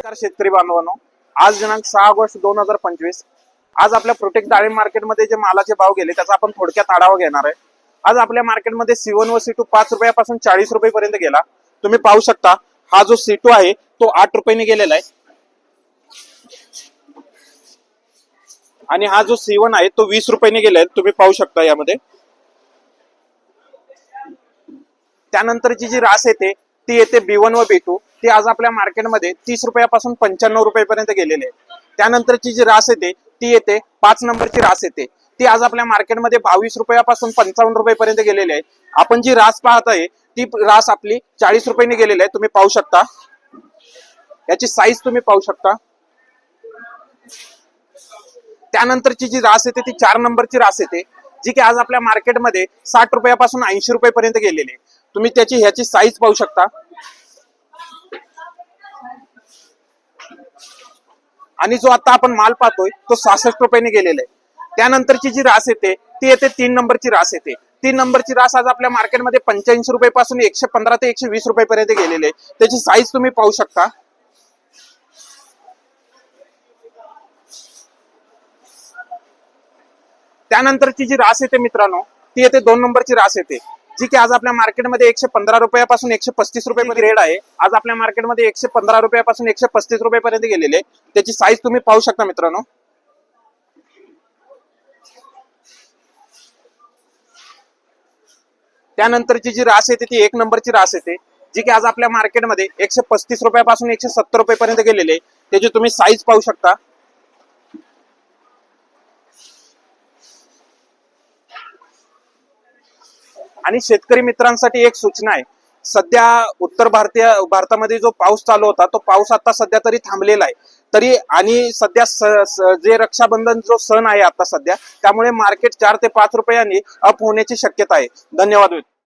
नमस्कार शेतकरी बांधवांनो, आज दिनांक 6 ऑगस्ट 2025. आज आपल्या प्रोटेक्ट डाळिंब मार्केटमध्ये जे मालाचे भाव गेले त्याचा आपण थोडक्यात आढावा घेणार आहे. आज आपल्या मार्केटमध्ये C1 व C2 5 रुपयापासून 40 रुपयेपर्यंत गेला. तुम्ही पाहू शकता हा जो C2 आहे तो 8 रुपयांनी गेलेला आहे आणि हा जो C1 आहे तो 20 रुपयांनी गेलाय. तुम्ही पाहू शकता यामध्ये. त्यानंतरची जी रास येते ती येते B1 व B2. ती आज आपल्या मार्केटमध्ये 30 रुपयापासून 95 रुपयेपर्यंत गेलेली आहे. त्यानंतरची जी रास येते ती येते 5 नंबरची रास येते ती आज आपल्या मार्केटमध्ये 22 रुपयापासून 55 रुपयेपर्यंत गेलेली आहे. आपण जी रास पाहत आहे ती रास आपली 40 रुपयांनी गेलेली आहे. तुम्ही पाहू शकता याची साईज तुम्ही पाहू शकता. त्यानंतरची जी रास येते ती 4 नंबरची रास येते जी की आज आपल्या मार्केटमध्ये 60 रुपयापासून 80 रुपयेपर्यंत गेलेली आहे. तुम्ही ह्याची साईज पाहू शकता. आणि जो आता आपण माल पाहतोय तो 66 रुपयांनी गेलेला आहे. त्यानंतरची जी रास येते ती येते 3 नंबरची रास येते. 3 नंबरची रास आज आपल्या मार्केटमध्ये 85 रुपयापासून 115 ते 120 रुपयेपर्यंत गेलेली आहे. त्याची साईज तुम्ही पाहू शकता. त्यानंतरची जी रास येते मित्रांनो ती येते 2 नंबरची रास येते जी की आज आपल्या मार्केटमध्ये 115 रुपयापासून 135 रुपये ग्रेड आहे. आज आपल्या मार्केटमध्ये 115 रुपयापासून 135 रुपयेपर्यंत गेलेले आहे. त्याची साईज तुम्ही पाहू शकता मित्रांनो. त्यानंतरची जी रास येते ती 1 नंबरची रास येते जी की आज आपल्या मार्केटमध्ये 135 रुपयापासून 170 रुपयेपर्यंत गेलेले आहे. त्याची तुम्ही साईज पाहू शकता. आणि शेतकरी मित्रांसाठी एक सूचना आहे. सध्या उत्तर भारतामध्ये जो पाऊस चालू होता तो पाऊस आता सध्या तरी थांबलेला आहे तरी आणि सध्या जे रक्षाबंधन जो सण आहे आता सध्या त्यामुळे मार्केट 4 ते 5 रुपयांनी अप होण्याची शक्यता आहे. धन्यवाद.